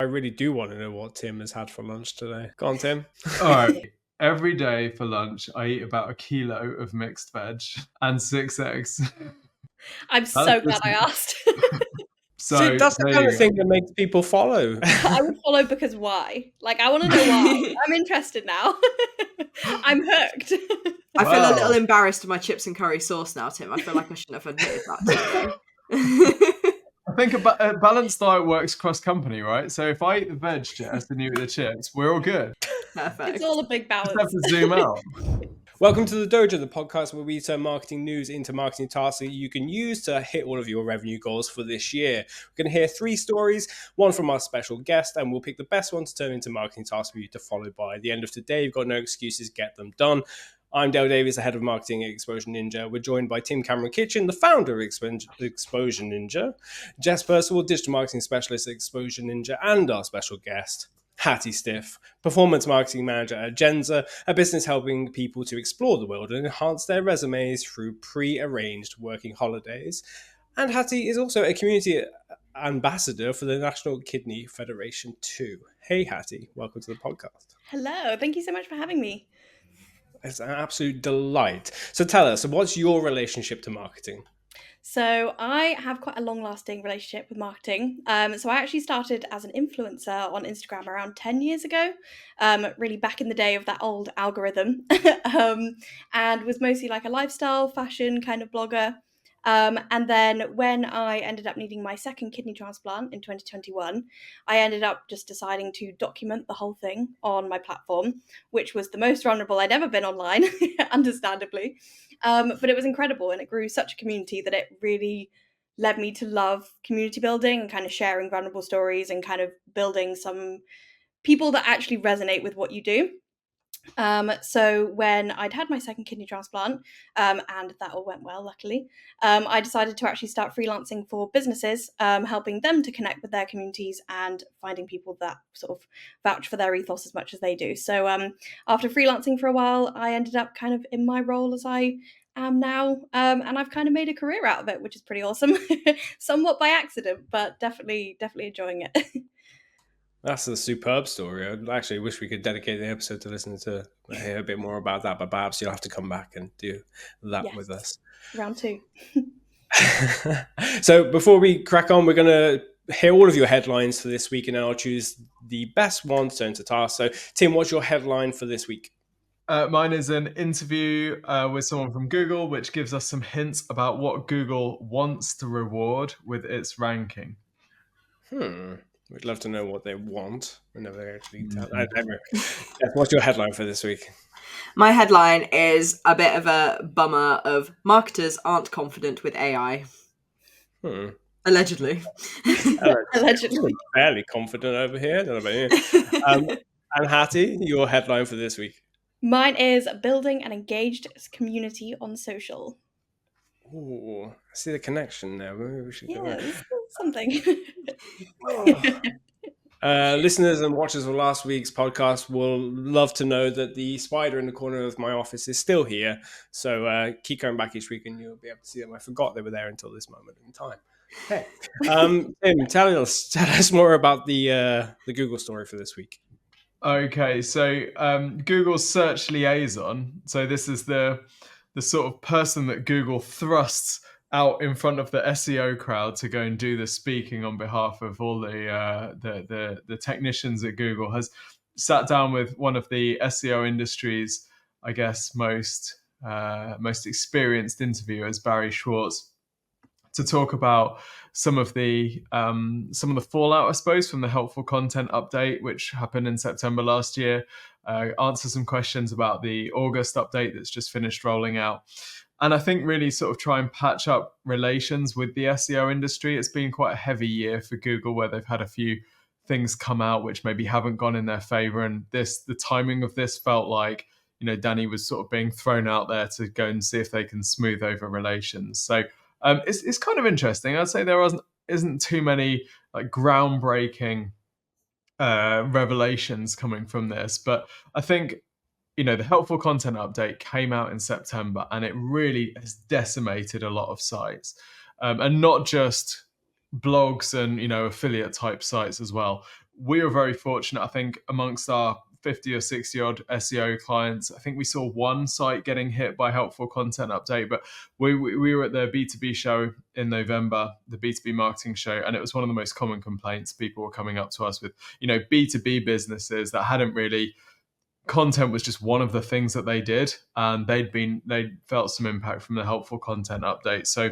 I really do want to know what Tim has had for lunch today. Go on, Tim. All right. Every day for lunch, I eat about 1 kilo of mixed veg and 6 eggs. I'm so glad I asked. See, that's the kind of thing that makes people follow. I would follow because why? Like, I want to know why. I'm interested now. I'm hooked. I feel a little embarrassed of my chips and curry sauce now, Tim. I feel like I shouldn't have admitted that to you. I think a balanced diet works cross company, right? So if I eat the veg, Jess, and you eat the chips, we're all good. Perfect. It's all a big balance. Just have to zoom out. Welcome to the Dojo, the podcast where we turn marketing news into marketing tasks that you can use to hit all of your revenue goals for this year. We're going to hear 3 stories, one from our special guest, and we'll pick the best one to turn into marketing tasks for you to follow by the end of today. You've got no excuses, get them done. I'm Dale Davies, the head of marketing at Exposure Ninja. We're joined by Tim Cameron Kitchen, the founder of Exposure Ninja, Jess Percival, digital marketing specialist at Exposure Ninja, and our special guest, Hattie Stiff, performance marketing manager at JENZA, a business helping people to explore the world and enhance their resumes through pre-arranged working holidays. And Hattie is also a community ambassador for the National Kidney Federation too. Hey Hattie, welcome to the podcast. Hello, thank you so much for having me. It's an absolute delight. So tell us, what's your relationship to marketing? So I have quite a long-lasting relationship with marketing. So I actually started as an influencer on Instagram around 10 years ago, really back in the day of that old algorithm, and was mostly like a lifestyle, fashion kind of blogger. And then when I ended up needing my second kidney transplant in 2021, I ended up just deciding to document the whole thing on my platform, which was the most vulnerable I'd ever been online, understandably. But it was incredible, and it grew such a community that it really led me to love community building and kind of sharing vulnerable stories and kind of building some people that actually resonate with what you do. So when I'd had my second kidney transplant, and that all went well, luckily, I decided to actually start freelancing for businesses, helping them to connect with their communities and finding people that sort of vouch for their ethos as much as they do. So after freelancing for a while, I ended up kind of in my role as I am now, and I've kind of made a career out of it, which is pretty awesome. Somewhat by accident, but definitely enjoying it. That's a superb story. I actually wish we could dedicate the episode to listening to hear a bit more about that, but perhaps you'll have to come back and do that with us. Round 2. So before we crack on, we're going to hear all of your headlines for this week, and then I'll choose the best one to turn to task. So Tim, what's your headline for this week? Mine is an interview with someone from Google, which gives us some hints about what Google wants to reward with its ranking. We'd love to know what they want. We never actually tell. What's your headline for this week? My headline is a bit of a bummer of marketers aren't confident with AI. Allegedly. Allegedly. Fairly confident over here. I don't know about you. And Hattie, your headline for this week? Mine is building an engaged community on social. Oh, I see the connection there. Maybe we should go something. Listeners and watchers of last week's podcast will love to know that the spider in the corner of my office is still here. So keep going back each week and you'll be able to see them. I forgot they were there until this moment in time. Hey, Tim, tell us more about the Google story for this week. Okay, so Google's search liaison. So this is the sort of person that Google thrusts out in front of the SEO crowd to go and do the speaking on behalf of all the technicians at Google, has sat down with one of the SEO industry's, I guess, most experienced interviewers, Barry Schwartz, to talk about some of the fallout, I suppose, from the helpful content update, which happened in September last year. Answer some questions about the August update that's just finished rolling out. And I think really sort of try and patch up relations with the SEO industry. It's been quite a heavy year for Google, where they've had a few things come out which maybe haven't gone in their favor. And the timing of this felt like, Danny was sort of being thrown out there to go and see if they can smooth over relations. So it's kind of interesting. I'd say there isn't too many like groundbreaking revelations coming from this, but I think the helpful content update came out in September, and it really has decimated a lot of sites, and not just blogs and affiliate type sites as well. we were very fortunate, I think, amongst our 50 or 60 odd SEO clients. I think we saw one site getting hit by helpful content update, but we were at the B2B show in November, the B2B marketing show, and it was one of the most common complaints. People were coming up to us with, B2B businesses that hadn't really, content was just one of the things that they did, and they felt some impact from the helpful content update. So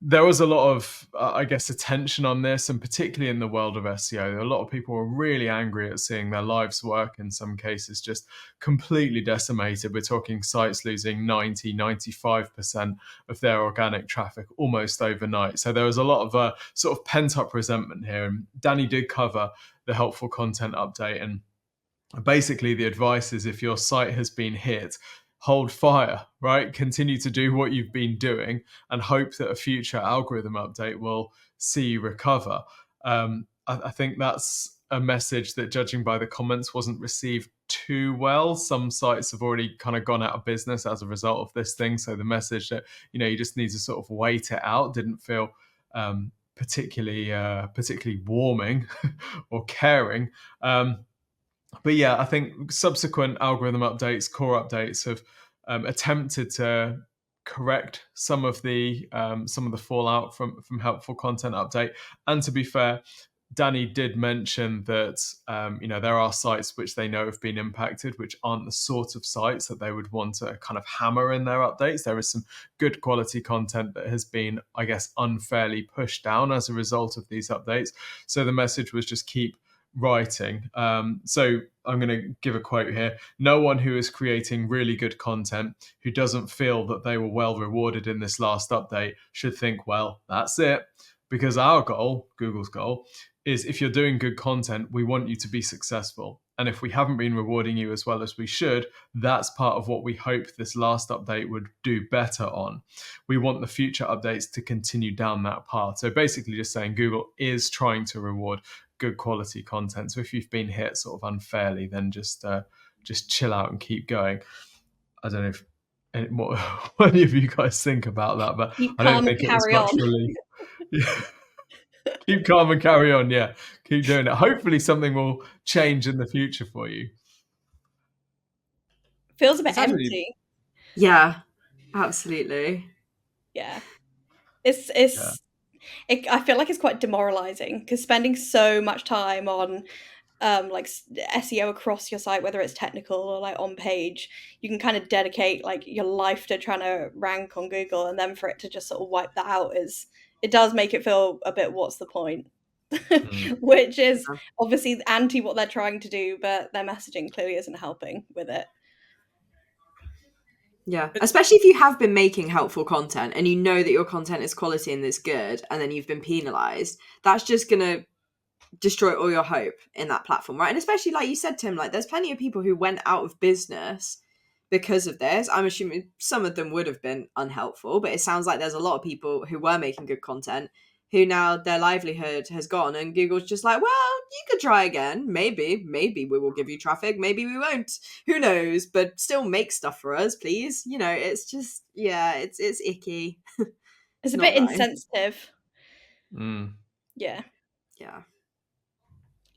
there was a lot of, I guess, attention on this, and particularly in the world of SEO, a lot of people were really angry at seeing their lives work, in some cases, just completely decimated. We're talking sites losing 90, 95% of their organic traffic almost overnight. So there was a lot of sort of pent-up resentment here. And Danny did cover the helpful content update, and basically the advice is, if your site has been hit, hold fire, right? Continue to do what you've been doing and hope that a future algorithm update will see you recover. I think that's a message that, judging by the comments, wasn't received too well. Some sites have already kind of gone out of business as a result of this thing. So the message that, you just need to sort of wait it out didn't feel particularly warming or caring. But yeah, I think subsequent algorithm updates, core updates, have attempted to correct some of the fallout from helpful content update. And to be fair, Danny did mention that there are sites which they know have been impacted, which aren't the sort of sites that they would want to kind of hammer in their updates. There is some good quality content that has been, I guess, unfairly pushed down as a result of these updates. So the message was just keep writing. So I'm going to give a quote here. No one who is creating really good content who doesn't feel that they were well rewarded in this last update should think, well, that's it. Because our goal, Google's goal, is if you're doing good content, we want you to be successful. And if we haven't been rewarding you as well as we should, that's part of what we hope this last update would do better on. We want the future updates to continue down that path. So basically just saying Google is trying to reward good quality content. So if you've been hit sort of unfairly, then just chill out and keep going. I don't know if what any of you guys think about that, but I don't think it was much relief. Yeah. Keep calm and carry on. Yeah, keep doing it. Hopefully something will change in the future for you. Feels a bit empty. Yeah, absolutely. Yeah. I feel like it's quite demoralizing, because spending so much time on like SEO across your site, whether it's technical or like on page, you can kind of dedicate like your life to trying to rank on Google, and then for it to just sort of wipe that out it does make it feel a bit, what's the point? Which is obviously anti what they're trying to do, but their messaging clearly isn't helping with it. Yeah, especially if you have been making helpful content and you know that your content is quality and it's good, and then you've been penalized, that's just going to destroy all your hope in that platform, right? And especially, like you said, Tim, like there's plenty of people who went out of business because of this. I'm assuming some of them would have been unhelpful, but it sounds like there's a lot of people who were making good content who now their livelihood has gone, and Google's just like, well, you could try again. Maybe we will give you traffic. Maybe we won't. Who knows? But still make stuff for us, please. It's just, yeah, it's icky. It's a bit insensitive. Yeah.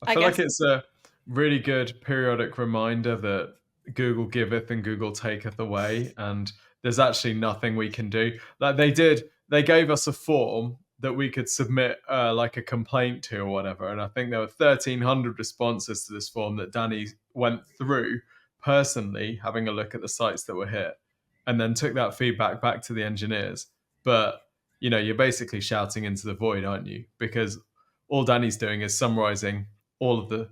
I feel like it's a really good periodic reminder that Google giveth and Google taketh away, and there's actually nothing we can do. Like they gave us a form that we could submit like a complaint to or whatever, and I think there were 1,300 responses to this form that Danny went through personally, having a look at the sites that were hit, and then took that feedback back to the engineers. But you're basically shouting into the void, aren't you? Because all Danny's doing is summarizing all of the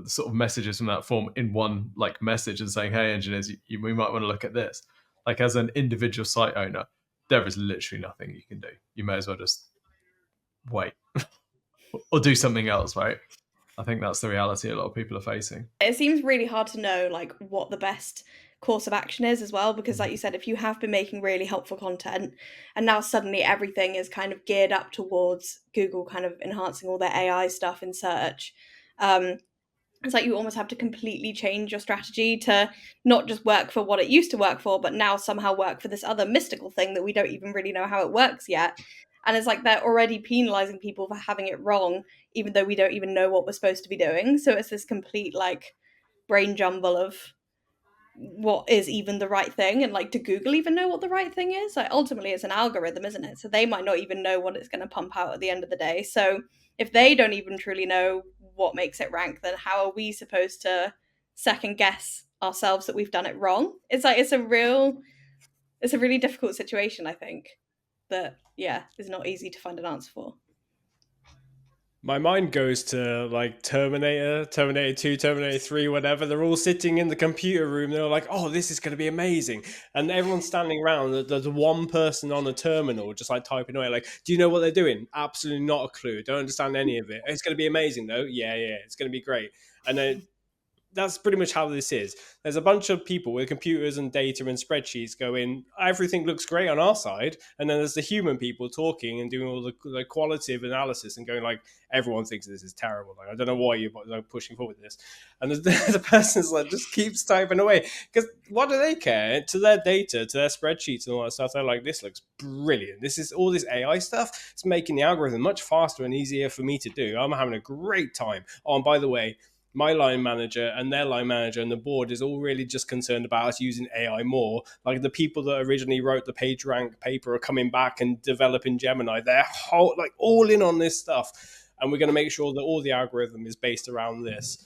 sort of messages from that form in one like message and saying, hey engineers, we might want to look at this. Like, as an individual site owner, there is literally nothing you can do. You may as well just wait or do something else, right? I think that's the reality a lot of people are facing. It seems really hard to know like what the best course of action is as well, because like you said, if you have been making really helpful content and now suddenly everything is kind of geared up towards Google kind of enhancing all their AI stuff in search, it's like you almost have to completely change your strategy to not just work for what it used to work for, but now somehow work for this other mystical thing that we don't even really know how it works yet. And it's like they're already penalizing people for having it wrong, even though we don't even know what we're supposed to be doing. So it's this complete like brain jumble of what is even the right thing, and like, do Google even know what the right thing is? Like, ultimately it's an algorithm, isn't it? So they might not even know what it's going to pump out at the end of the day. So if they don't even truly know what makes it rank, then how are we supposed to second guess ourselves that we've done it wrong? It's like it's a really difficult situation, I think, that is not easy to find an answer for. My mind goes to like Terminator 2, Terminator 3, whatever. They're all sitting in the computer room. They're like, oh, this is going to be amazing. And everyone's standing around. There's one person on a terminal just like typing away. Like, do you know what they're doing? Absolutely not a clue. Don't understand any of it. It's going to be amazing though. Yeah. It's going to be great. And then that's pretty much how this is. There's a bunch of people with computers and data and spreadsheets going, everything looks great on our side. And then there's the human people talking and doing all the qualitative analysis and going like, everyone thinks this is terrible. Like, I don't know why you're like, pushing forward this. And the person's like, just keeps typing away. Because what do they care? To their data, to their spreadsheets and all that stuff, they're like, this looks brilliant. This is all this AI stuff. It's making the algorithm much faster and easier for me to do. I'm having a great time. Oh, and by the way, my line manager and their line manager and the board is all really just concerned about us using AI more. Like the people that originally wrote the PageRank paper are coming back and developing Gemini. They're all in on this stuff. And we're going to make sure that all the algorithm is based around this.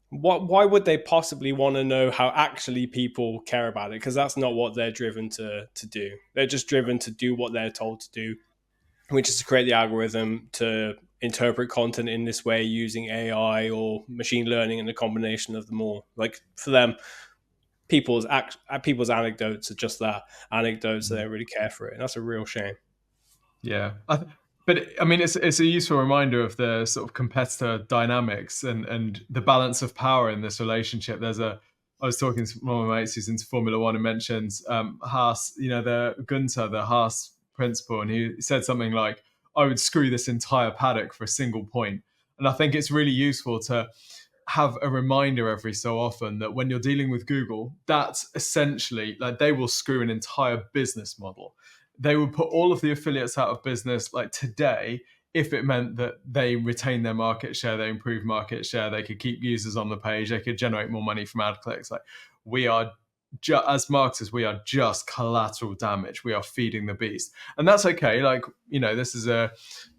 Why would they possibly want to know how actually people care about it? Because that's not what they're driven to do. They're just driven to do what they're told to do, which is to create the algorithm to interpret content in this way using AI or machine learning and a combination of them all. Like for them, people's anecdotes are just that, anecdotes. They don't really care for it, and that's a real shame. Yeah, but I mean, it's a useful reminder of the sort of competitor dynamics and the balance of power in this relationship. I was talking to one of my mates who's into Formula One and mentions Haas, the Gunther, the Haas principal, and he said something like, I would screw this entire paddock for a single point. And I think it's really useful to have a reminder every so often that when you're dealing with Google, that's essentially like they will screw an entire business model. They would put all of the affiliates out of business like today if it meant that they retain their market share, they improve market share, they could keep users on the page, they could generate more money from ad clicks. Like we are as marketers, we are just collateral damage. We are feeding the beast, and that's okay. Like this is a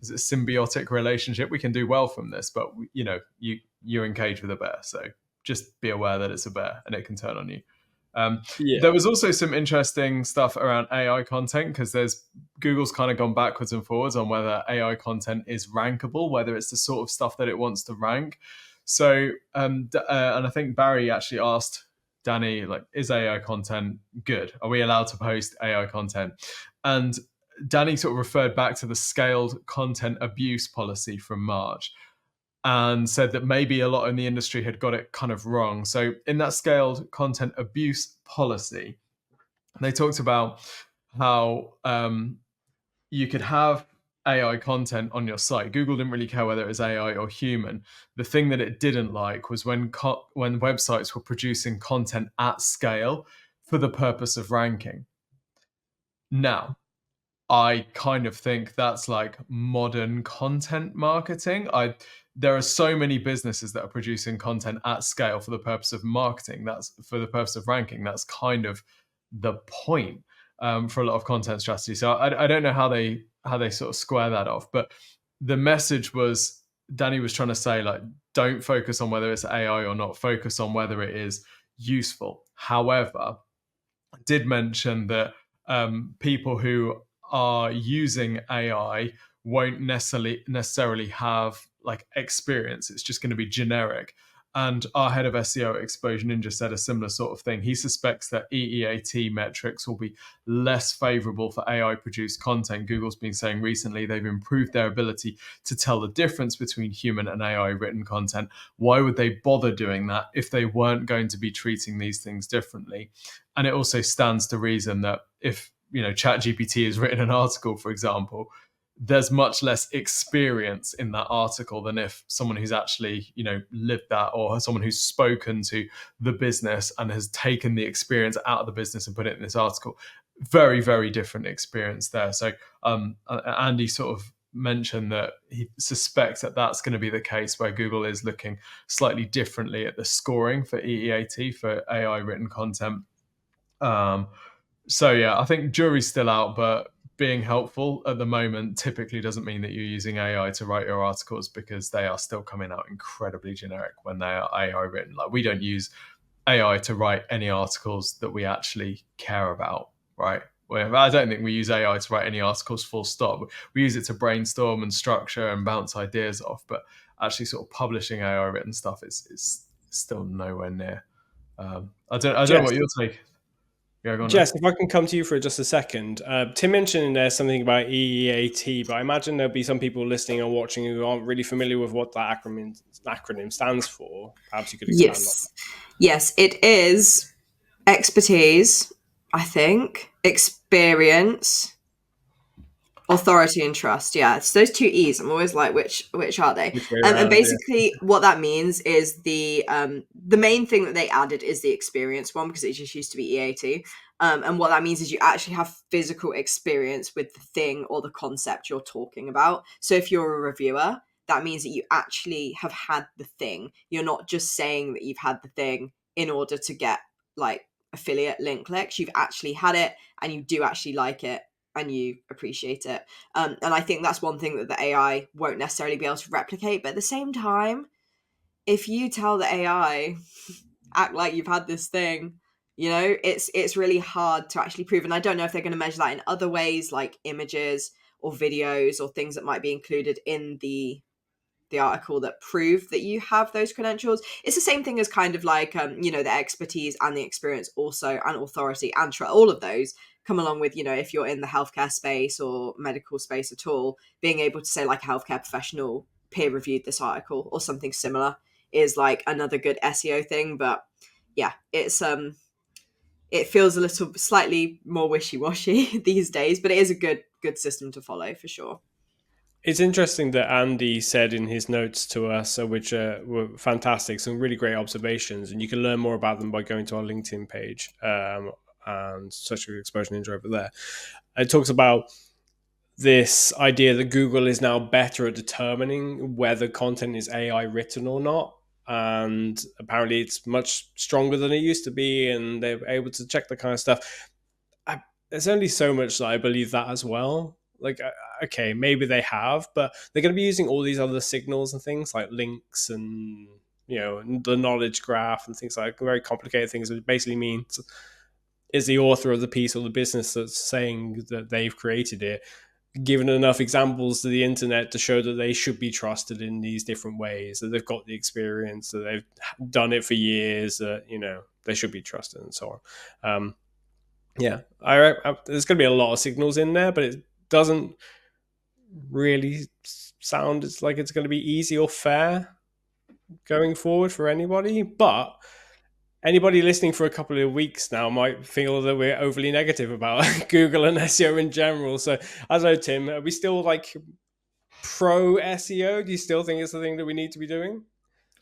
symbiotic relationship. We can do well from this, but you engage with a bear, so just be aware that it's a bear and it can turn on you. There was also some interesting stuff around AI content because Google's kind of gone backwards and forwards on whether AI content is rankable, whether it's the sort of stuff that it wants to rank. So, and I think Barry actually asked Danny, like, is AI content good? Are we allowed to post AI content? And Danny sort of referred back to the scaled content abuse policy from March and said that maybe a lot in the industry had got it kind of wrong. So in that scaled content abuse policy, they talked about how you could have AI content on your site. Google didn't really care whether it was AI or human. The thing that it didn't like was when websites were producing content at scale for the purpose of ranking. Now, I kind of think that's like modern content marketing. There are so many businesses that are producing content at scale for the purpose of marketing. That's for the purpose of ranking. That's kind of the point for a lot of content strategy. So I don't know how they sort of square that off. But the message was, Danny was trying to say, like, don't focus on whether it's AI or not. Focus on whether it is useful. However, I did mention that people who are using AI won't necessarily have like experience. It's just going to be generic. And our head of SEO at Exposure Ninja said a similar sort of thing. He suspects that EEAT metrics will be less favorable for AI produced content. Google's been saying recently they've improved their ability to tell the difference between human and AI written content. Why would they bother doing that if they weren't going to be treating these things differently? And it also stands to reason that if ChatGPT has written an article, for example, there's much less experience in that article than if someone who's actually, lived that, or someone who's spoken to the business and has taken the experience out of the business and put it in this article. very, very different experience there. So Andy sort of mentioned that he suspects that that's going to be the case, where Google is looking slightly differently at the scoring for EEAT for AI written content. So yeah, I think jury's still out, but being helpful at the moment typically doesn't mean that you're using AI to write your articles, because they are still coming out incredibly generic when they are AI written. Like, we don't use AI to write any articles that we actually care about, right? Well, I don't think we use AI to write any articles full stop. We use it to brainstorm and structure and bounce ideas off, but actually sort of publishing AI written stuff is still nowhere near. I don't know what your take. Yeah, go on. Jess, if I can come to you for just a second. Tim mentioned in there something about EEAT, but I imagine there'll be some people listening or watching who aren't really familiar with what that acronym stands for. Perhaps you could expand on that. Yes, it is expertise, I think, experience, authority, and trust. Yeah, it's those two E's. I'm always like, which are they? And basically, what that means is the main thing that they added is the experience one, because it just used to be EAT. And what that means is you actually have physical experience with the thing or the concept you're talking about. So if you're a reviewer, that means that you actually have had the thing. You're not just saying that you've had the thing in order to get like affiliate link clicks. You've actually had it, and you do actually like it, and you appreciate it. And I think that's one thing that the AI won't necessarily be able to replicate. But at the same time, if you tell the AI, act like you've had this thing, you know, it's really hard to actually prove. And I don't know if they're going to measure that in other ways, like images or videos or things that might be included in the article that prove that you have those credentials. It's the same thing as kind of like, you know, the expertise and the experience also, and authority and all of those come along with, you know, if you're in the healthcare space or medical space at all, being able to say like a healthcare professional peer reviewed this article or something similar is like another good SEO thing. But yeah, it's it feels a little slightly more wishy-washy these days, but it is a good system to follow for sure. It's interesting that Andy said in his notes to us, which were fantastic, some really great observations, and you can learn more about them by going to our LinkedIn page and search Exposure Ninja over there. It talks about this idea that Google is now better at determining whether content is AI written or not. And apparently it's much stronger than it used to be, and they're able to check that kind of stuff. There's only so much that I believe that as well. Like, okay, maybe they have, but they're going to be using all these other signals and things like links and, you know, the knowledge graph and things like very complicated things, which basically means is the author of the piece or the business that's saying that they've created it given enough examples to the internet to show that they should be trusted in these different ways, that they've got the experience, that they've done it for years, that, you know, they should be trusted and so on. Yeah, there's going to be a lot of signals in there, but it doesn't really sound like it's going to be easy or fair going forward for anybody. But anybody listening for a couple of weeks now might feel that we're overly negative about Google and SEO in general. So I don't know, Tim, are we still like pro SEO? Do you still think it's the thing that we need to be doing?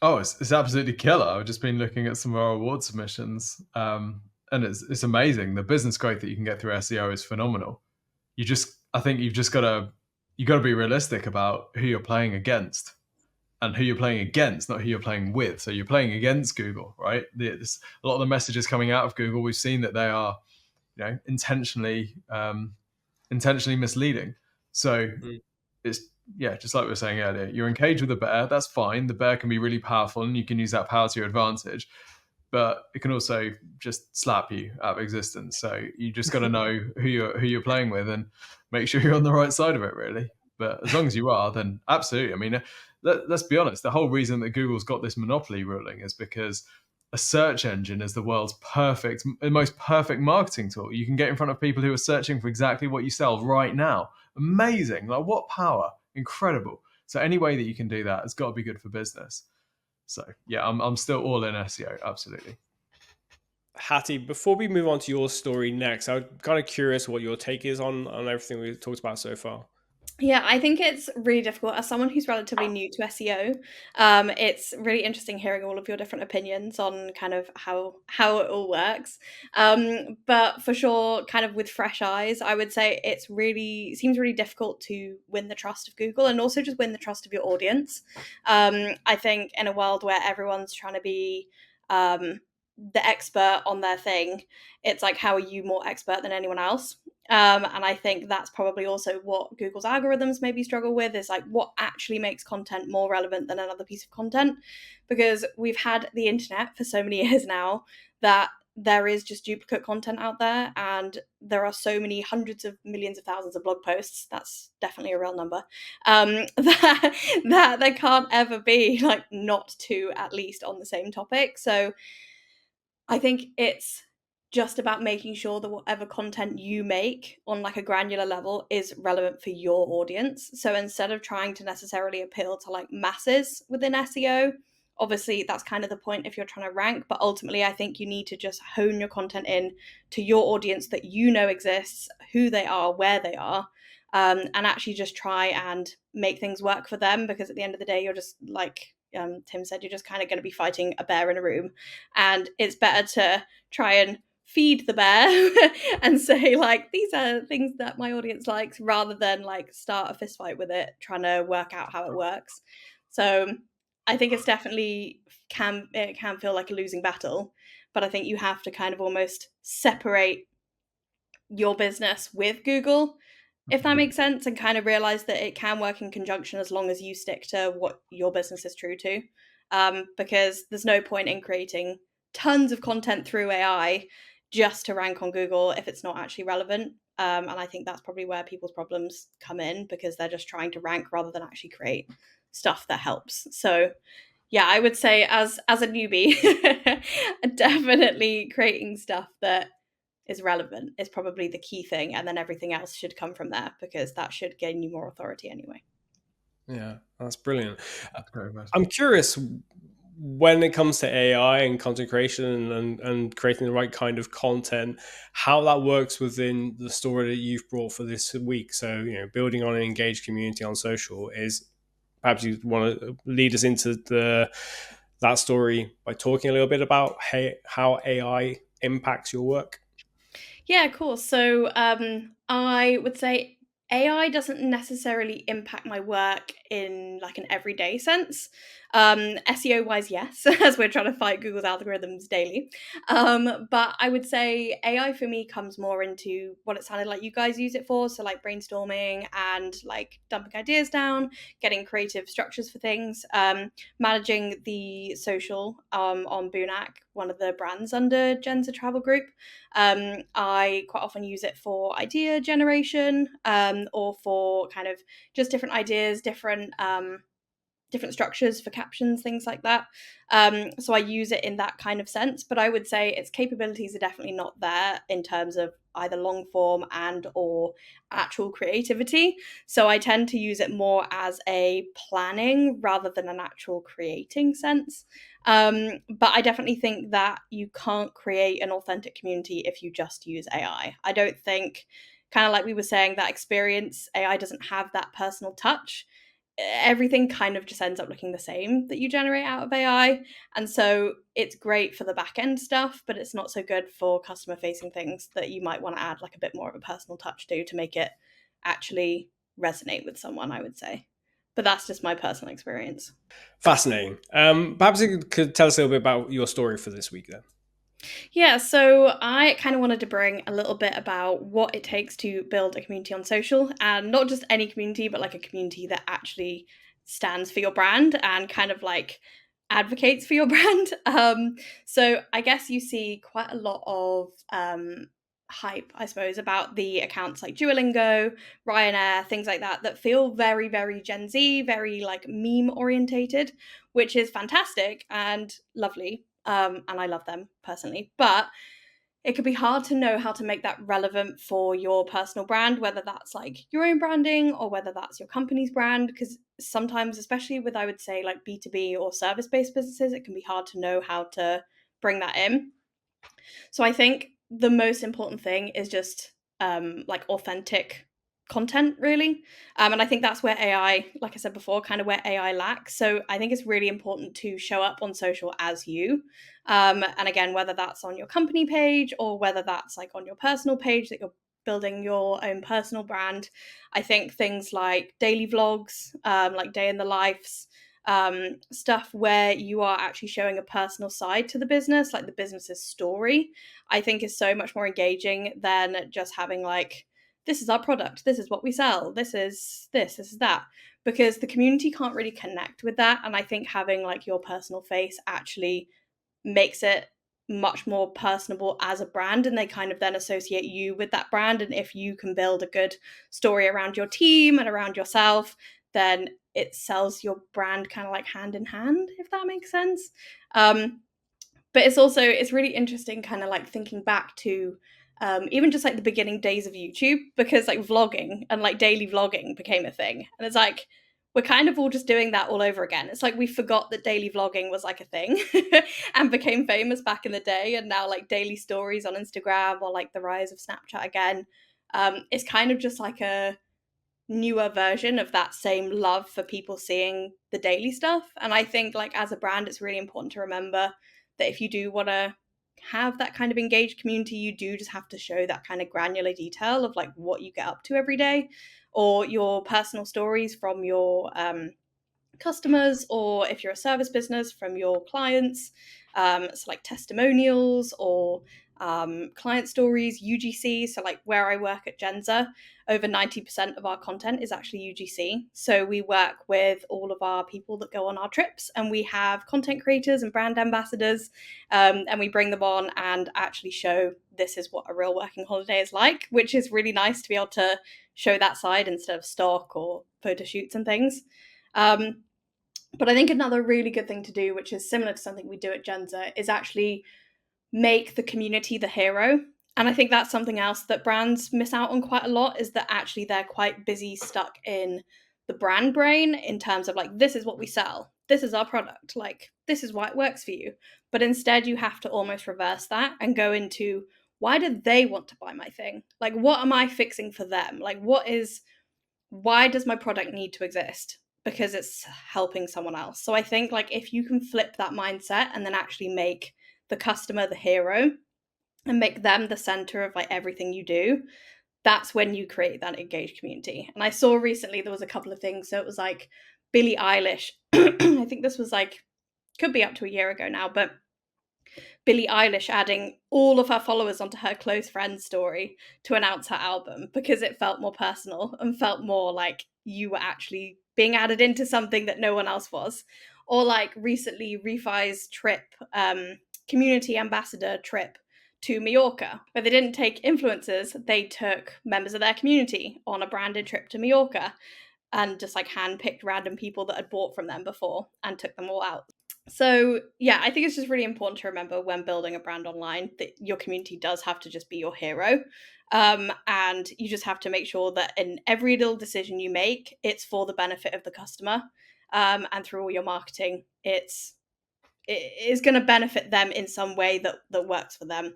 Oh, it's absolutely killer. I've just been looking at some of our award submissions, and it's amazing. The business growth that you can get through SEO is phenomenal. I think you've got to be realistic about who you're playing against, and who you're playing against, not who you're playing with. So you're playing against Google, right? There's a lot of the messages coming out of Google, we've seen that they are, you know, intentionally misleading. So it's, yeah, just like we were saying earlier, you're engaged with a bear, that's fine. The bear can be really powerful and you can use that power to your advantage, but it can also just slap you out of existence. So you just got to know who you're playing with and make sure you're on the right side of it, really. But as long as you are, then absolutely. I mean, let's be honest, the whole reason that Google's got this monopoly ruling is because a search engine is the world's most perfect marketing tool. You can get in front of people who are searching for exactly what you sell right now. Amazing. Like, what power. Incredible. So any way that you can do that has got to be good for business. So yeah, I'm still all in SEO. Absolutely. Hattie, before we move on to your story next, I'm kind of curious what your take is on everything we've talked about so far. Yeah, I think it's really difficult as someone who's relatively new to SEO. It's really interesting hearing all of your different opinions on kind of how it all works. But for sure, kind of with fresh eyes, I would say it seems really difficult to win the trust of Google and also just win the trust of your audience. I think in a world where everyone's trying to be the expert on their thing, it's like, how are you more expert than anyone else? And I think that's probably also what Google's algorithms maybe struggle with, is like what actually makes content more relevant than another piece of content. Because we've had the internet for so many years now that there is just duplicate content out there, and there are so many hundreds of millions of thousands of blog posts, that's definitely a real number, that there can't ever be like not two at least on the same topic. So I think it's just about making sure that whatever content you make on like a granular level is relevant for your audience. So instead of trying to necessarily appeal to like masses within SEO, obviously that's kind of the point if you're trying to rank, but ultimately I think you need to just hone your content in to your audience that you know exists, who they are, where they are, and actually just try and make things work for them, because at the end of the day, you're just like Tim said, you're just kind of going to be fighting a bear in a room, and it's better to try and feed the bear and say like, these are things that my audience likes, rather than like start a fist fight with it trying to work out how it works. So I think it's definitely it can feel like a losing battle, but I think you have to kind of almost separate your business with Google, if that makes sense, and kind of realize that it can work in conjunction as long as you stick to what your business is true to. Because there's no point in creating tons of content through AI just to rank on Google if it's not actually relevant. And I think that's probably where people's problems come in, because they're just trying to rank rather than actually create stuff that helps. So yeah, I would say as a newbie, definitely creating stuff that is relevant is probably the key thing, and then everything else should come from there, because that should gain you more authority anyway. Yeah, that's brilliant. That's great advice. I'm curious, when it comes to AI and content creation and creating the right kind of content, how that works within the story that you've brought for this week. So, building on an engaged community on social, is perhaps you want to lead us into that story by talking a little bit about how AI impacts your work. Yeah, cool. So I would say AI doesn't necessarily impact my work in like an everyday sense. SEO wise, yes, as we're trying to fight Google's algorithms daily. But I would say AI for me comes more into what it sounded like you guys use it for. So like brainstorming and like dumping ideas down, getting creative structures for things, managing the social on Boonac, one of the brands under JENZA Travel Group. I quite often use it for idea generation, or for kind of just different ideas, different structures for captions, things like that. So I use it in that kind of sense, but I would say its capabilities are definitely not there in terms of either long form and or actual creativity. So I tend to use it more as a planning rather than an actual creating sense. But I definitely think that you can't create an authentic community if you just use AI. I don't think, kind of like we were saying, that experience, AI doesn't have that personal touch. Everything kind of just ends up looking the same that you generate out of AI. And so it's great for the back end stuff, but it's not so good for customer facing things that you might want to add like a bit more of a personal touch to make it actually resonate with someone, I would say. But that's just my personal experience. Fascinating. Perhaps you could tell us a little bit about your story for this week then. Yeah, so I kind of wanted to bring a little bit about what it takes to build a community on social, and not just any community, but like a community that actually stands for your brand and kind of like advocates for your brand. So I guess you see quite a lot of hype, I suppose, about the accounts like Duolingo, Ryanair, things like that, that feel very, very Gen Z, very like meme orientated, which is fantastic and lovely. And I love them personally, but it could be hard to know how to make that relevant for your personal brand, whether that's like your own branding or whether that's your company's brand. Because sometimes, especially with, I would say, like B2B or service-based businesses, it can be hard to know how to bring that in. So I think the most important thing is just like authentic content really. And I think that's where AI, like I said before, kind of where AI lacks. So I think it's really important to show up on social as you. And again, whether that's on your company page or whether that's like on your personal page that you're building your own personal brand. I think things like daily vlogs, like day in the lives, stuff where you are actually showing a personal side to the business, like the business's story, I think is so much more engaging than just having like, this is our product, this is what we sell, this is that, because the community can't really connect with that. And I think having like your personal face actually makes it much more personable as a brand, and they kind of then associate you with that brand. And if you can build a good story around your team and around yourself, then it sells your brand kind of like hand in hand, if that makes sense. But it's really interesting kind of like thinking back to even just like the beginning days of YouTube, because like vlogging and like daily vlogging became a thing. And it's like, we're kind of all just doing that all over again. It's like we forgot that daily vlogging was like a thing and became famous back in the day. And now like daily stories on Instagram or like the rise of Snapchat again, it's kind of just like a newer version of that same love for people seeing the daily stuff. And I think like as a brand, it's really important to remember that if you do want to have that kind of engaged community, you do just have to show that kind of granular detail of like what you get up to every day, or your personal stories from your customers, or if you're a service business, from your clients. So like testimonials or client stories, UGC. So like where I work at JENZA, over 90% of our content is actually UGC. So we work with all of our people that go on our trips, and we have content creators and brand ambassadors, and we bring them on and actually show this is what a real working holiday is like, which is really nice to be able to show that side instead of stock or photo shoots and things. But I think another really good thing to do, which is similar to something we do at JENZA, is actually make the community the hero. And I think that's something else that brands miss out on quite a lot, is that actually they're quite busy, stuck in the brand brain in terms of like, this is what we sell, this is our product, like this is why it works for you. But instead you have to almost reverse that and go into, why do they want to buy my thing? Like, what am I fixing for them? Like, why does my product need to exist? Because it's helping someone else. So I think like if you can flip that mindset and then actually make the customer the hero and make them the center of like everything you do, that's when you create that engaged community. And I saw recently there was a couple of things. So it was like Billie Eilish. I think this was like, could be up to a year ago now, but Billie Eilish adding all of her followers onto her close friends story to announce her album, because it felt more personal and felt more like you were actually being added into something that no one else was. Or like recently Refi's trip, community ambassador trip to Mallorca, where they didn't take influencers, they took members of their community on a branded trip to Mallorca and just like handpicked random people that had bought from them before and took them all out. So yeah, I think it's just really important to remember when building a brand online that your community does have to just be your hero. And you just have to make sure that in every little decision you make, it's for the benefit of the customer. And through all your marketing, it is going to benefit them in some way that works for them.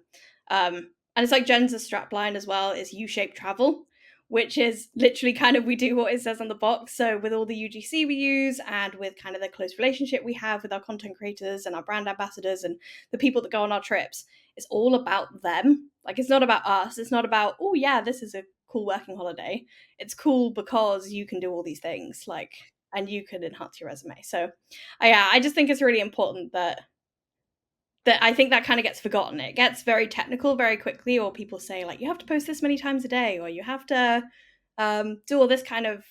And it's like JENZA's strapline as well is U-shaped travel, which is literally kind of, we do what it says on the box. So with all the UGC we use, and with kind of the close relationship we have with our content creators and our brand ambassadors and the people that go on our trips, it's all about them. Like, it's not about us. It's not about, oh yeah, this is a cool working holiday. It's cool because you can do all these things, like, and you could enhance your resume. So I just think it's really important that I think that kind of gets forgotten. It gets very technical very quickly, or people say like, you have to post this many times a day, or you have to do all this kind of,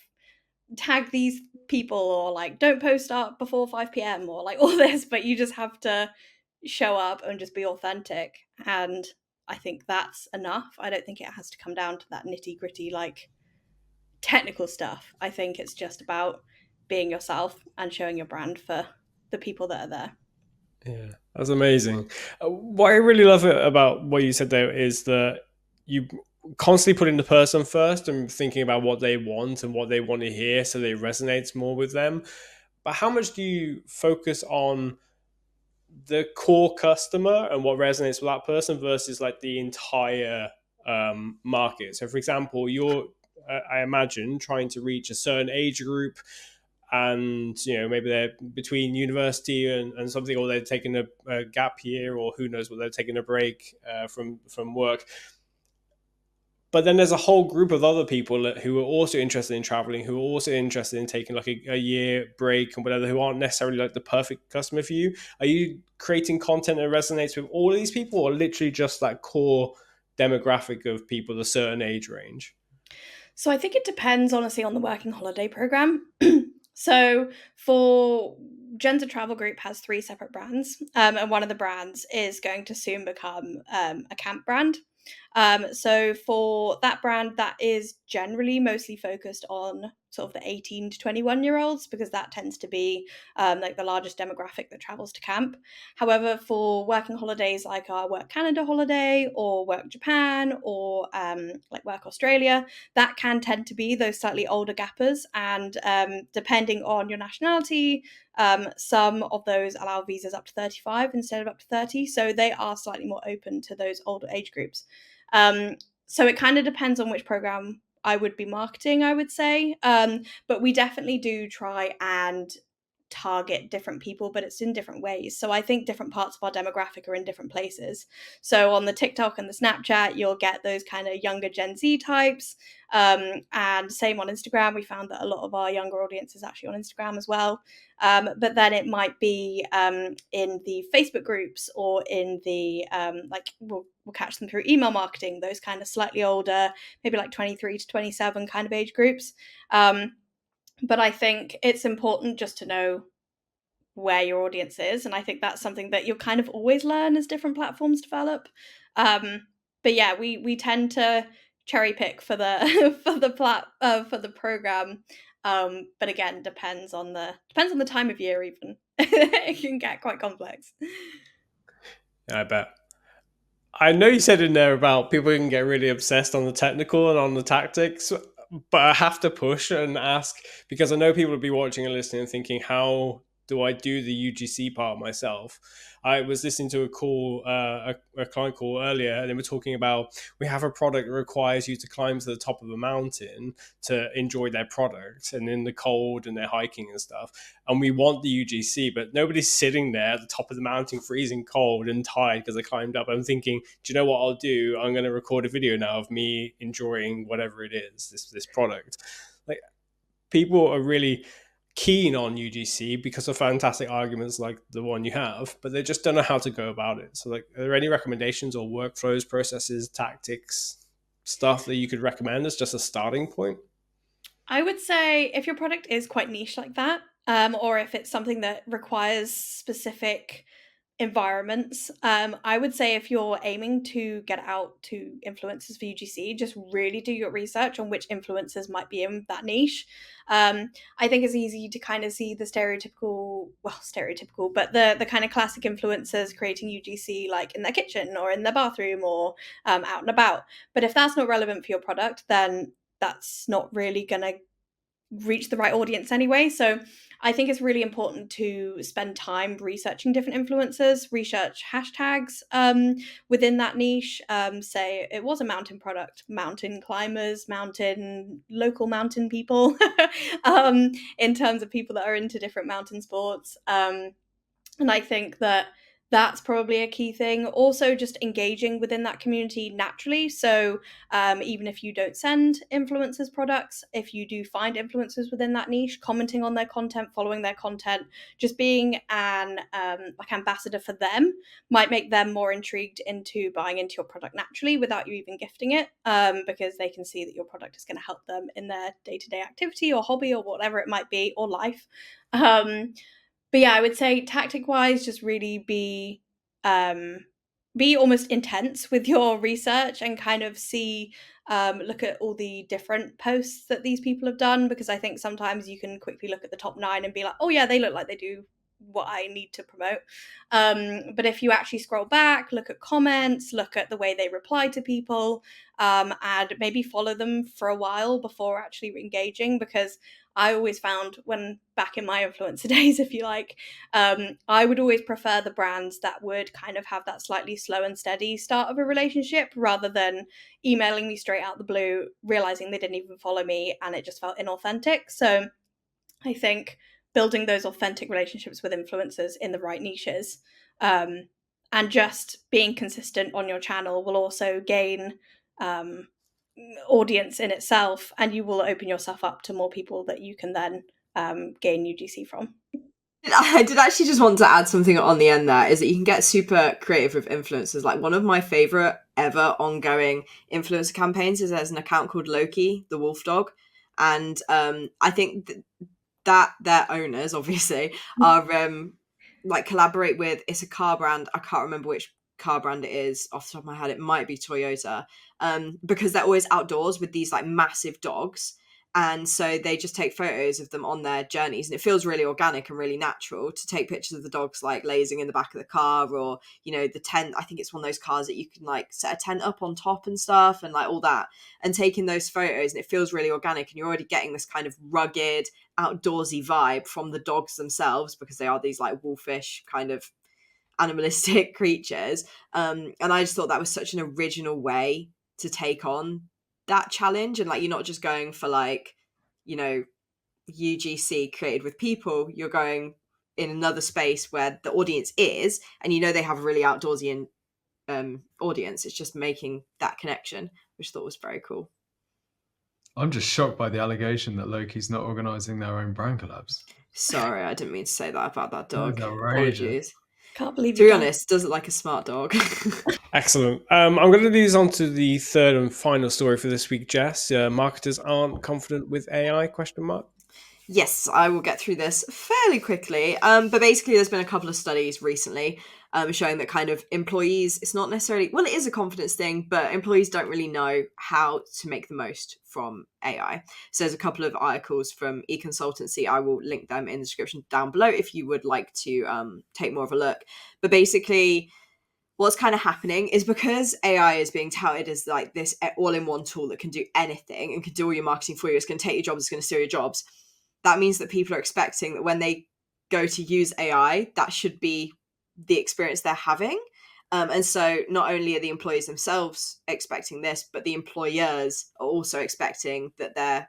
tag these people, or like don't post up before 5 p.m. or like all this, but you just have to show up and just be authentic. And I think that's enough. I don't think it has to come down to that nitty gritty like technical stuff. I think it's just about being yourself and showing your brand for the people that are there. Yeah, that's amazing. What I really love about what you said there is that you constantly putting the person first and thinking about what they want and what they want to hear, so they resonates more with them. But how much do you focus on the core customer and what resonates with that person versus like the entire market? So, for example, you're I imagine, trying to reach a certain age group, and maybe they're between university and something, or they're taking a gap year, or who knows what, they're taking a break from work. But then there's a whole group of other people who are also interested in traveling, who are also interested in taking like a year break and whatever, who aren't necessarily like the perfect customer for you. Are you creating content that resonates with all of these people, or literally just that core demographic of people, a certain age range? So I think it depends, honestly, on the working holiday program. So for JENZA Travel Group has 3 separate brands, and one of the brands is going to soon become a camp brand. So for that brand, that is generally mostly focused on sort of the 18 to 21-year-olds, because that tends to be like the largest demographic that travels to camp. However, for working holidays like our Work Canada holiday or Work Japan or like Work Australia, that can tend to be those slightly older gappers. And depending on your nationality, some of those allow visas up to 35 instead of up to 30. So they are slightly more open to those older age groups. So it kind of depends on which program I would be marketing, I would say. But we definitely do try and target different people, but it's in different ways. So I think different parts of our demographic are in different places. So on the TikTok and the Snapchat, you'll get those kind of younger Gen Z types. And same on Instagram. We found that a lot of our younger audience is actually on Instagram as well. But then it might be in the Facebook groups, or in the like we'll catch them through email marketing, those kind of slightly older, maybe like 23 to 27 kind of age groups. But I think it's important just to know where your audience is, and I think that's something that you'll kind of always learn as different platforms develop. But yeah, we tend to cherry pick for the for the program. But again, depends on the time of year. Even it can get quite complex. I bet. I know you said in there about people can get really obsessed on the technical and on the tactics, but I have to push and ask, because I know people will be watching and listening and thinking, how do I do the UGC part myself? I was listening to a call, a client call earlier, and they were talking about, we have a product that requires you to climb to the top of a mountain to enjoy their product, and in the cold, and they're hiking and stuff. And we want the UGC, but nobody's sitting there at the top of the mountain, freezing cold and tired because they climbed up. I'm thinking, do you know what I'll do? I'm going to record a video now of me enjoying whatever it is, this product. Like, people are really keen on UGC because of fantastic arguments like the one you have, but they just don't know how to go about it. So, like, are there any recommendations or workflows, processes, tactics, stuff that you could recommend as just a starting point? I would say if your product is quite niche like that, or if it's something that requires specific environments, I would say if you're aiming to get out to influencers for UGC, just really do your research on which influencers might be in that niche. I think it's easy to kind of see the stereotypical, but the kind of classic influencers creating UGC like in their kitchen or in their bathroom or out and about. But if that's not relevant for your product, then that's not really going to reach the right audience anyway. So I think it's really important to spend time researching different influencers, research hashtags within that niche. Say it was a mountain product, mountain climbers, local mountain people, in terms of people that are into different mountain sports. And I think that that's probably a key thing. Also, just engaging within that community naturally. So even if you don't send influencers products, if you do find influencers within that niche, commenting on their content, following their content, just being an like ambassador for them might make them more intrigued into buying into your product naturally without you even gifting it, because they can see that your product is going to help them in their day-to-day activity or hobby or whatever it might be, or life. But yeah, I would say tactic wise, just really be almost intense with your research and kind of see, look at all the different posts that these people have done, because I think sometimes you can quickly look at the top 9 and be like, oh yeah, they look like they do what I need to promote. But if you actually scroll back, look at comments, look at the way they reply to people, and maybe follow them for a while before actually engaging, because I always found, when back in my influencer days, if you like, I would always prefer the brands that would kind of have that slightly slow and steady start of a relationship, rather than emailing me straight out the blue, realizing they didn't even follow me, and it just felt inauthentic. So I think building those authentic relationships with influencers in the right niches, and just being consistent on your channel, will also gain audience in itself, and you will open yourself up to more people that you can then gain UGC from. I did actually just want to add something on the end there, is that you can get super creative with influencers. Like, one of my favorite ever ongoing influencer campaigns is there's an account called Loki, the wolf dog. And I think that their owners, obviously, are like collaborate with, it's a car brand. I can't remember which car brand it is off the top of my head. It might be Toyota, because they're always outdoors with these like massive dogs. And so they just take photos of them on their journeys, and it feels really organic and really natural to take pictures of the dogs like lazing in the back of the car, or, you know, the tent. I think it's one of those cars that you can like set a tent up on top and stuff, and like all that, and taking those photos, and it feels really organic, and you're already getting this kind of rugged, outdoorsy vibe from the dogs themselves, because they are these like wolfish kind of animalistic creatures. And I just thought that was such an original way to take on that challenge. And like, you're not just going for like, you know, UGC created with people, you're going in another space where the audience is, and you know they have a really outdoorsy audience. It's just making that connection, which I thought was very cool. I'm just shocked by the allegation that Loki's not organising their own brand collabs. Sorry, I didn't mean to say that about that dog. That is outrageous. Apologies. Can't believe To be you honest, does it like a smart dog. Excellent. I'm going to lead us on to the third and final story for this week, Jess. Marketers aren't confident with AI, question mark? Yes, I will get through this fairly quickly. But basically, there's been a couple of studies recently showing that kind of employees, it's not necessarily, well, it is a confidence thing, but employees don't really know how to make the most from AI. So there's a couple of articles from eConsultancy. I will link them in the description down below if you would like to take more of a look. But basically, what's kind of happening is, because AI is being touted as like this all-in-one tool that can do anything and can do all your marketing for you, it's going to take your jobs, it's going to steal your jobs. That means that people are expecting that when they go to use AI, that should be the experience they're having. And so not only are the employees themselves expecting this, but the employers are also expecting that their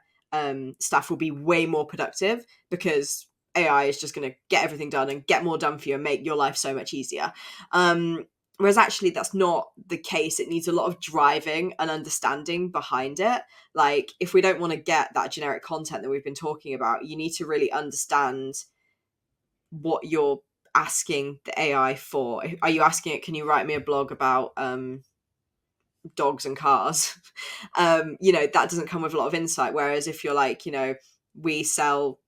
staff will be way more productive, because AI is just going to get everything done and get more done for you and make your life so much easier. Whereas actually that's not the case. It needs a lot of driving and understanding behind it. Like, if we don't want to get that generic content that we've been talking about, you need to really understand what you're asking the AI for. Are you asking it, can you write me a blog about dogs and cars? You know, that doesn't come with a lot of insight. Whereas if you're like, you know, we sell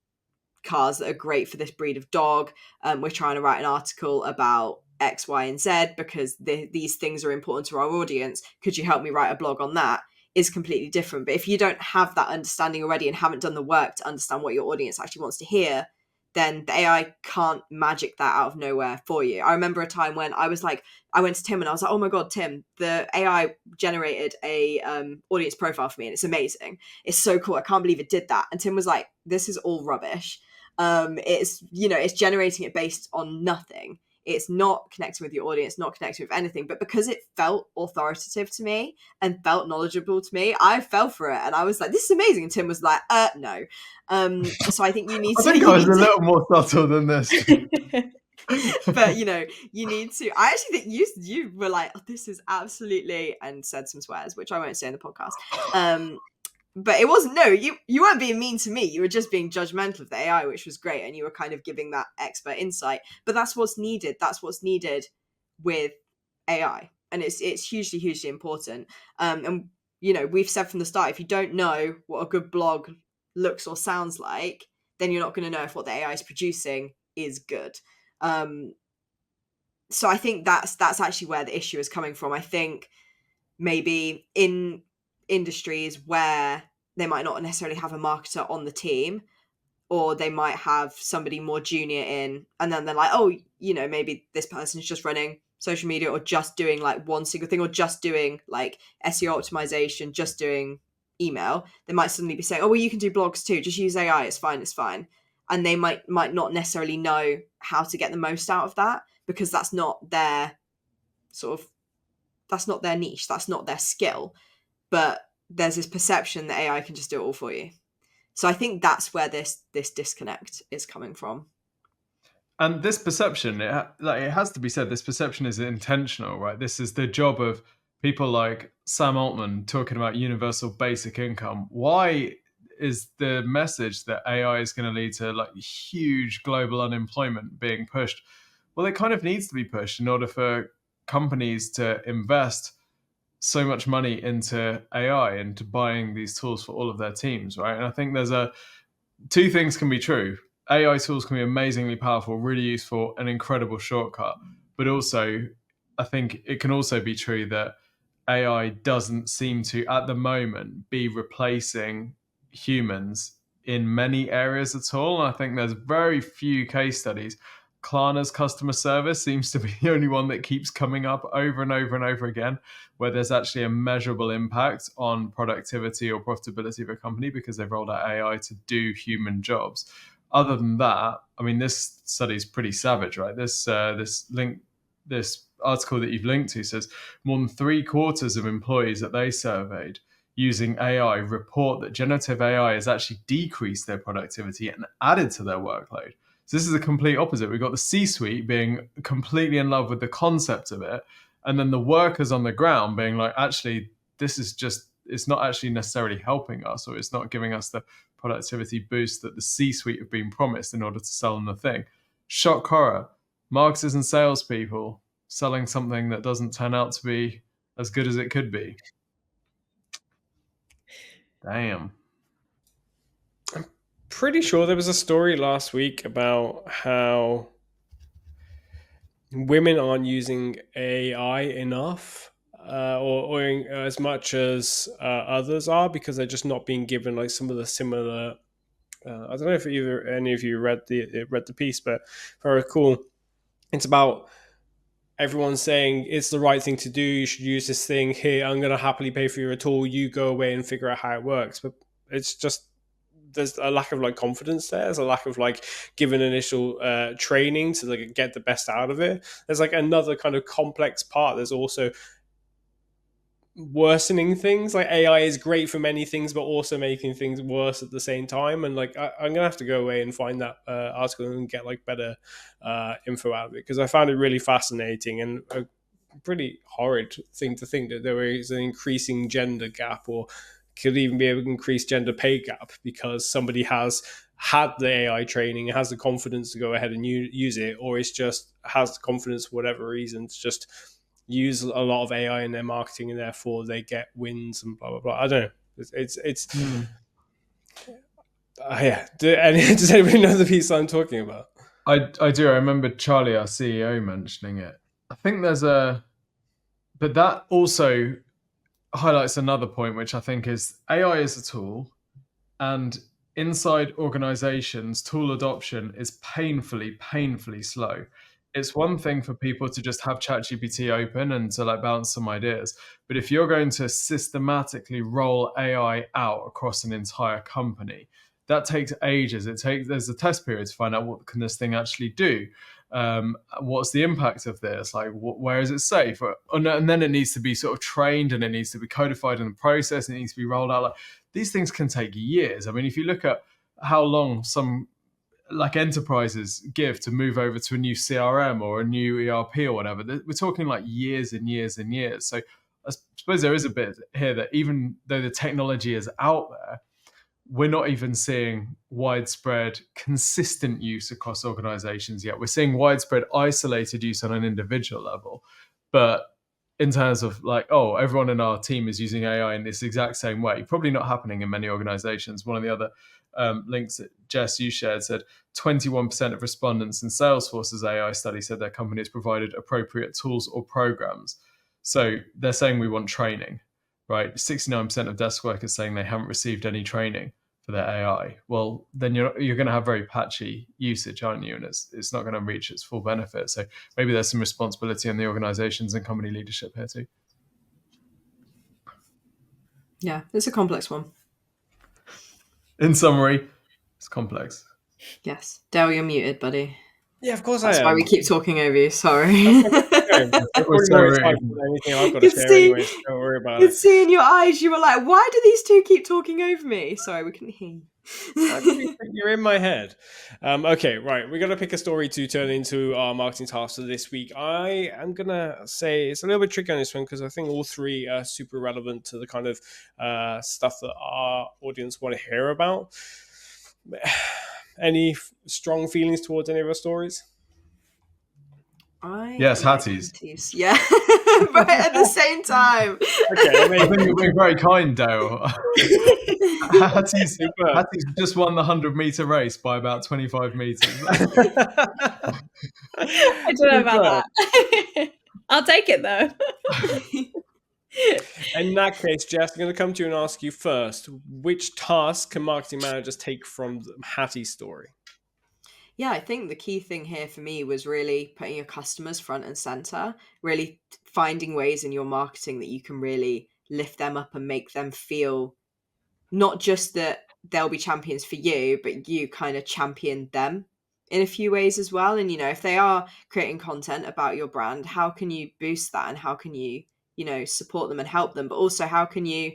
cars that are great for this breed of dog, we're trying to write an article about X, Y, and Z because these things are important to our audience. Could you help me write a blog on that? Is completely different. But if you don't have that understanding already and haven't done the work to understand what your audience actually wants to hear, then the AI can't magic that out of nowhere for you. I remember a time when I was like, I went to Tim and I was like, oh my God, Tim, the AI generated a audience profile for me and it's amazing. It's so cool. I can't believe it did that. And Tim was like, this is all rubbish. It's, you know, it's generating it based on nothing. It's not connecting with your audience, not connecting with anything. But because it felt authoritative to me and felt knowledgeable to me, I fell for it. And I was like, this is amazing. And Tim was like, no. So I think you need to... I think I was a little more subtle than this. But, you know, you need to... I actually think you were like, oh, this is absolutely... And said some swears, which I won't say in the podcast. But it wasn't, no, you weren't being mean to me. You were just being judgmental of the AI, which was great. And you were kind of giving that expert insight. But that's what's needed. That's what's needed with AI. And it's hugely, hugely important. And, you know, we've said from the start, if you don't know what a good blog looks or sounds like, then you're not going to know if what the AI is producing is good. So I think that's actually where the issue is coming from. I think maybe in industries where they might not necessarily have a marketer on the team, or they might have somebody more junior in, and then they're like, oh, you know, maybe this person's just running social media or just doing like one single thing, or just doing like SEO optimization, just doing email, they might suddenly be saying, oh, well, you can do blogs too, just use AI, it's fine. And they might not necessarily know how to get the most out of that, because that's not their that's not their niche, that's not their skill. But there's this perception that AI can just do it all for you. So I think that's where this disconnect is coming from. And this perception, it has to be said, this perception is intentional, right? This is the job of people like Sam Altman talking about universal basic income. Why is the message that AI is going to lead to like huge global unemployment being pushed? Well, it kind of needs to be pushed in order for companies to invest so much money into AI and to buying these tools for all of their teams, right? And I think there's two things can be true. AI tools can be amazingly powerful, really useful, an incredible shortcut. But also, I think it can also be true that AI doesn't seem to, at the moment, be replacing humans in many areas at all. And I think there's very few case studies. Klarna's customer service seems to be the only one that keeps coming up over and over and over again, where there's actually a measurable impact on productivity or profitability of a company because they've rolled out AI to do human jobs. Other than that, I mean, this study is pretty savage, right? This article that you've linked to says more than 3/4 of employees that they surveyed using AI report that generative AI has actually decreased their productivity and added to their workload. So this is a complete opposite. We've got the C-suite being completely in love with the concept of it, and then the workers on the ground being like, actually, this is just, it's not actually necessarily helping us, or it's not giving us the productivity boost that the C-suite have been promised in order to sell them the thing. Shock horror. Marketers and salespeople selling something that doesn't turn out to be as good as it could be. Damn. Pretty sure there was a story last week about how women aren't using AI enough or as much as others are, because they're just not being given like some of the similar I don't know if any of you read the piece, but if I recall, it's about everyone saying it's the right thing to do, you should use this thing, here, I'm going to happily pay for your tool, you go away and figure out how it works. But it's just, there's a lack of like confidence there. There's a lack of like given initial training to like get the best out of it. There's like another kind of complex part. There's also worsening things. Like AI is great for many things, but also making things worse at the same time. And like I'm gonna have to go away and find that article and get like better info out of it, because I found it really fascinating and a pretty horrid thing to think that there is an increasing gender gap, or could even be an increased gender pay gap, because somebody has had the AI training, has the confidence to go ahead and use it, or it's just has the confidence for whatever reason to just use a lot of AI in their marketing, and therefore they get wins and blah blah blah. I don't know. It's yeah. Does anybody know the piece I'm talking about? I do. I remember Charlie, our CEO, mentioning it. I think but that also highlights another point, which I think is AI is a tool, and inside organizations, tool adoption is painfully slow. It's one thing for people to just have ChatGPT open and to like bounce some ideas. But if you're going to systematically roll AI out across an entire company, that takes ages. There's a test period to find out what can this thing actually do. What's the impact of this? Like, where is it safe? And then it needs to be sort of trained, and it needs to be codified in the process, and it needs to be rolled out. Like, these things can take years. I mean, if you look at how long some like enterprises give to move over to a new CRM or a new ERP or whatever, we're talking like years and years and years. So I suppose there is a bit here that even though the technology is out there, we're not even seeing widespread, consistent use across organizations yet. We're seeing widespread, isolated use on an individual level. But in terms of like, oh, everyone in our team is using AI in this exact same way, probably not happening in many organizations. One of the other links that Jess, you shared, said 21% of respondents in Salesforce's AI study said their company has provided appropriate tools or programs. So they're saying we want training, right? 69% of desk workers saying they haven't received any training for their AI. Well, then you're going to have very patchy usage, aren't you? And it's not going to reach its full benefit. So maybe there's some responsibility on the organizations and company leadership here too. Yeah, it's a complex one. In summary, it's complex. Yes. Dale, you're muted, buddy. Yeah, of course That's I why am. we keep talking over you. Sorry. You're probably so more rude. excited than anything I've got to Could share see- anyway, so don't worry about Could it. see in your eyes, you were like, why do these two keep talking over me? Sorry, we couldn't hear you. You're in my head. Okay, right. We're going to pick a story to turn into our marketing task for this week. I am going to say it's a little bit tricky on this one because I think all three are super relevant to the kind of stuff that our audience want to hear about. Any strong feelings towards any of our stories? Yes, like Hattie's. Yeah, right at the same time. Okay, I think you're being very kind, Dale. Hattie's just won the 100-meter race by about 25 meters. I don't know about that. I'll take it though. In that case, Jess, I'm going to come to you and ask you first. Which task can marketing managers take from Hattie's story? Yeah, I think the key thing here for me was really putting your customers front and center, really finding ways in your marketing that you can really lift them up and make them feel not just that they'll be champions for you, but you kind of champion them in a few ways as well. And, if they are creating content about your brand, how can you boost that and how can you, support them and help them? But also, how can you,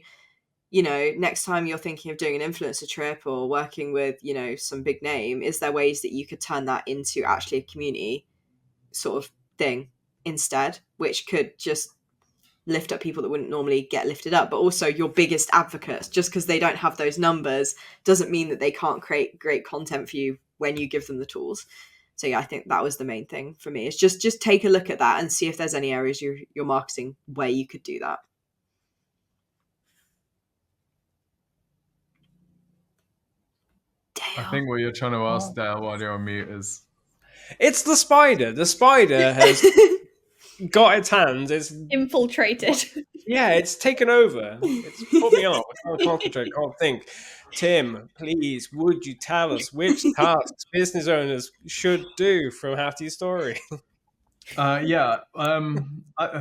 next time you're thinking of doing an influencer trip or working with, some big name, is there ways that you could turn that into actually a community sort of thing instead, which could just lift up people that wouldn't normally get lifted up, but also your biggest advocates. Just because they don't have those numbers doesn't mean that they can't create great content for you when you give them the tools. So yeah, I think that was the main thing for me, is just take a look at that and see if there's any areas you're marketing where you could do that. I think what you're trying to ask, Dale, while you're on mute is... It's the spider. The spider has got its hands. It's infiltrated. Yeah, it's taken over. It's put me off. I can't concentrate. Can't think. Tim, please, would you tell us which tasks business owners should do from Hattie's story? I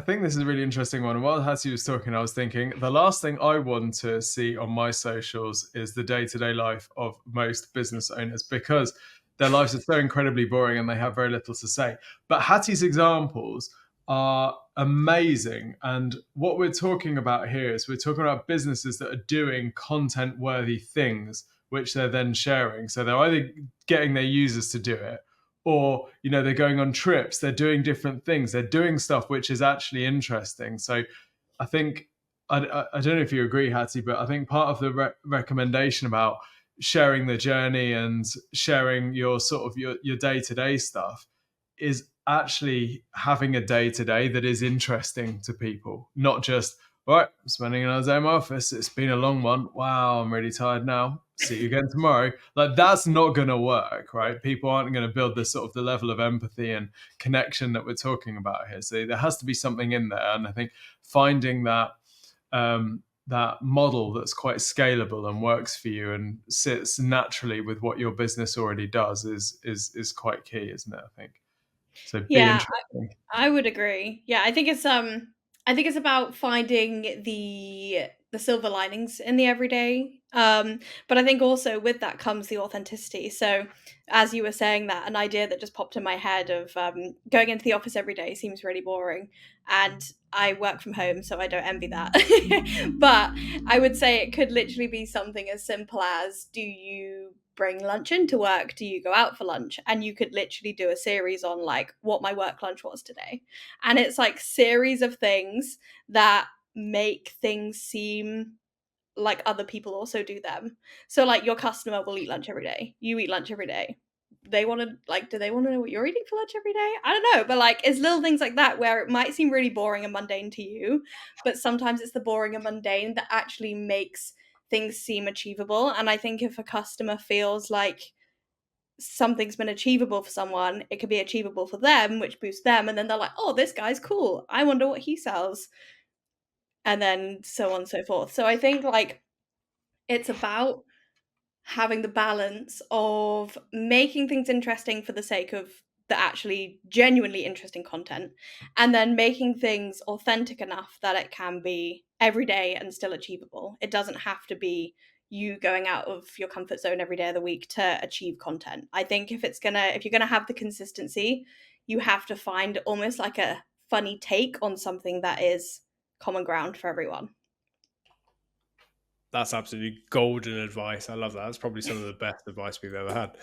think this is a really interesting one. While Hattie was talking, I was thinking the last thing I want to see on my socials is the day-to-day life of most business owners, because their lives are so incredibly boring and they have very little to say. But Hattie's examples are amazing. And what we're talking about here is we're talking about businesses that are doing content-worthy things, which they're then sharing. So they're either getting their users to do it, or, they're going on trips, they're doing different things, they're doing stuff which is actually interesting. So I think, I don't know if you agree, Hattie, but I think part of the recommendation about sharing the journey and sharing your sort of your day-to-day stuff is actually having a day-to-day that is interesting to people, not just, all right, I'm spending another day in my office, it's been a long one, wow, I'm really tired now, see you again tomorrow. Like, that's not going to work, right? People aren't going to build this sort of the level of empathy and connection that we're talking about here. So there has to be something in there. And I think finding that that model that's quite scalable and works for you and sits naturally with what your business already does is quite key, isn't it? I think. So be interesting. I would agree. Yeah, I think it's about finding the silver linings in the everyday. But I think also with that comes the authenticity. So as you were saying that, an idea that just popped in my head of going into the office every day seems really boring. And I work from home, so I don't envy that. But I would say it could literally be something as simple as, do you bring lunch into work? Do you go out for lunch? And you could literally do a series on like what my work lunch was today. And it's like series of things that make things seem like other people also do them. So like your customer will eat lunch every day. You eat lunch every day. They want to do they want to know what you're eating for lunch every day? I don't know, but like it's little things like that where it might seem really boring and mundane to you, but sometimes it's the boring and mundane that actually makes things seem achievable. And I think if a customer feels like something's been achievable for someone, it could be achievable for them, which boosts them, and then they're like, oh, this guy's cool, I wonder what he sells, and then so on and so forth. So I think like it's about having the balance of making things interesting for the sake of the actually genuinely interesting content, and then making things authentic enough that it can be everyday and still achievable. It doesn't have to be you going out of your comfort zone every day of the week to achieve content. I think if you're gonna have the consistency, you have to find almost like a funny take on something that is common ground for everyone. That's absolutely golden advice. I love that. That's probably some of the best advice we've ever had.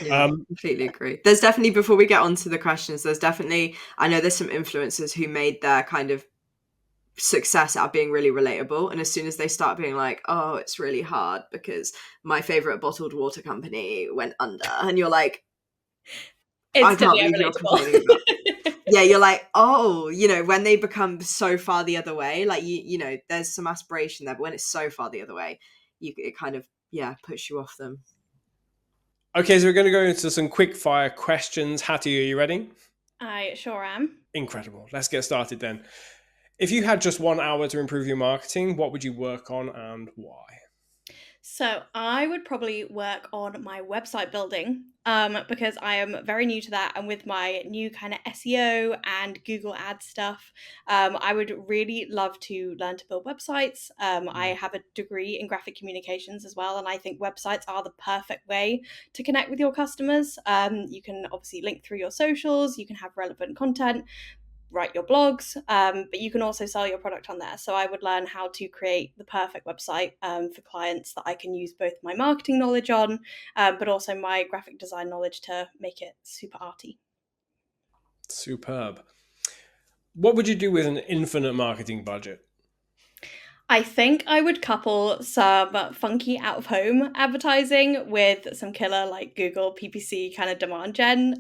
Yeah, completely agree. There's definitely, before we get on to the questions, I know there's some influencers who made their kind of success out of being really relatable, and as soon as they start being like, oh, it's really hard because my favorite bottled water company went under, and you're like, I can't believe you're complaining about. Yeah, you're like, oh, you know, when they become so far the other way, like you know, there's some aspiration there, but when it's so far the other way, it kind of puts you off them. Okay, so we're going to go into some quick fire questions. Hattie, are you ready? I sure am. Incredible. Let's get started then. If you had just 1 hour to improve your marketing, what would you work on and why? So I would probably work on my website building because I am very new to that. And with my new kind of SEO and Google Ads stuff, I would really love to learn to build websites. I have a degree in graphic communications as well. And I think websites are the perfect way to connect with your customers. You can obviously link through your socials, you can have relevant content, write your blogs, but you can also sell your product on there. So I would learn how to create the perfect website for clients that I can use both my marketing knowledge on, but also my graphic design knowledge to make it super arty. Superb. What would you do with an infinite marketing budget? I think I would couple some funky out-of-home advertising with some killer like Google PPC kind of demand gen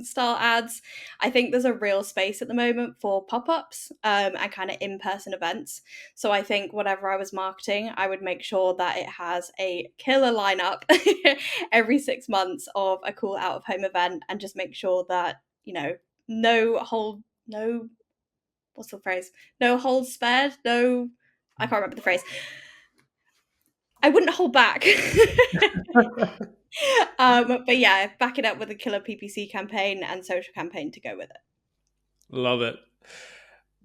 style ads. I think there's a real space at the moment for pop-ups and kind of in-person events. So I think whatever I was marketing, I would make sure that it has a killer lineup every 6 months of a cool out-of-home event, and just make sure that, you know, what's the phrase? No holds spared, I can't remember the phrase. I wouldn't hold back. But yeah, back it up with a killer PPC campaign and social campaign to go with it. Love it.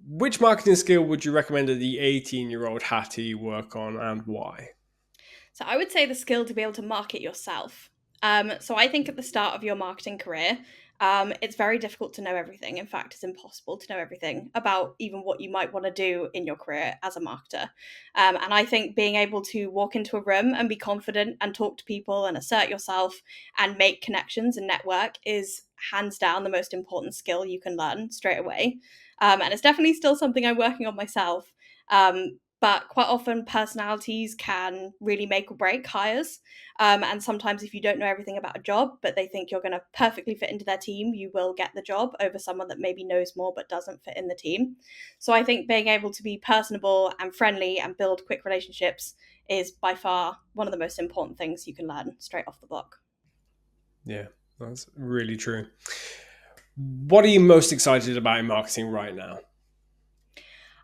Which marketing skill would you recommend that the 18-year-old Hattie work on and why? So I would say the skill to be able to market yourself. So I think at the start of your marketing career, it's very difficult to know everything. In fact, it's impossible to know everything about even what you might want to do in your career as a marketer. And I think being able to walk into a room and be confident and talk to people and assert yourself and make connections and network is hands down the most important skill you can learn straight away. And it's definitely still something I'm working on myself. But quite often personalities can really make or break hires. And sometimes if you don't know everything about a job, but they think you're going to perfectly fit into their team, you will get the job over someone that maybe knows more but doesn't fit in the team. So I think being able to be personable and friendly and build quick relationships is by far one of the most important things you can learn straight off the block. Yeah, that's really true. What are you most excited about in marketing right now?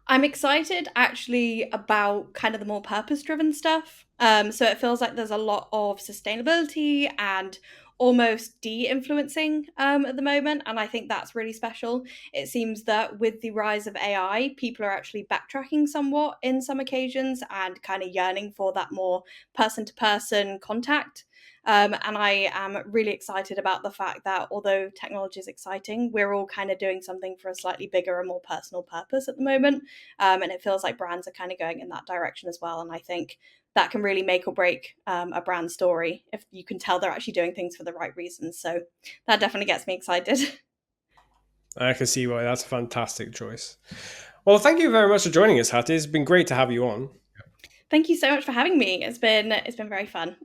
I'm excited actually about kind of the more purpose-driven stuff. So it feels like there's a lot of sustainability and almost de-influencing at the moment, and I think that's really special. It seems that with the rise of AI, people are actually backtracking somewhat in some occasions and kind of yearning for that more person-to-person contact. And I am really excited about the fact that although technology is exciting, we're all kind of doing something for a slightly bigger and more personal purpose at the moment. And it feels like brands are kind of going in that direction as well. And I think that can really make or break a brand story if you can tell they're actually doing things for the right reasons. So that definitely gets me excited. I can see why. That's a fantastic choice. Well, thank you very much for joining us, Hattie. It's been great to have you on. Thank you so much for having me. It's been very fun.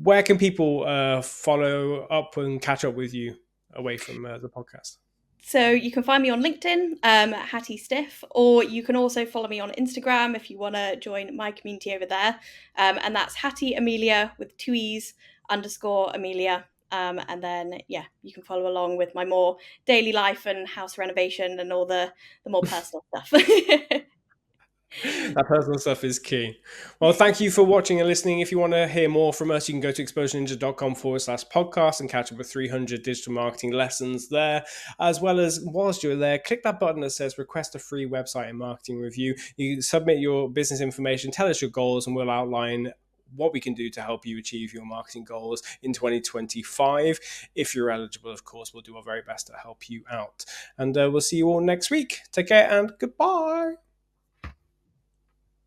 Where can people follow up and catch up with you away from the podcast? So you can find me on LinkedIn, Hattie Stiff, or you can also follow me on Instagram if you want to join my community over there. And that's Hattie Amelia with 2 E's _ Amelia. And then, yeah, you can follow along with my more daily life and house renovation and all the more personal stuff. That personal stuff is key. Well, thank you for watching and listening. If you want to hear more from us, you can go to exposureninja.com/podcast and catch up with 300 digital marketing lessons there. As well as, whilst you're there, click that button that says request a free website and marketing review. You submit your business information, tell us your goals, and we'll outline what we can do to help you achieve your marketing goals in 2025. If you're eligible, of course, we'll do our very best to help you out. And we'll see you all next week. Take care and goodbye.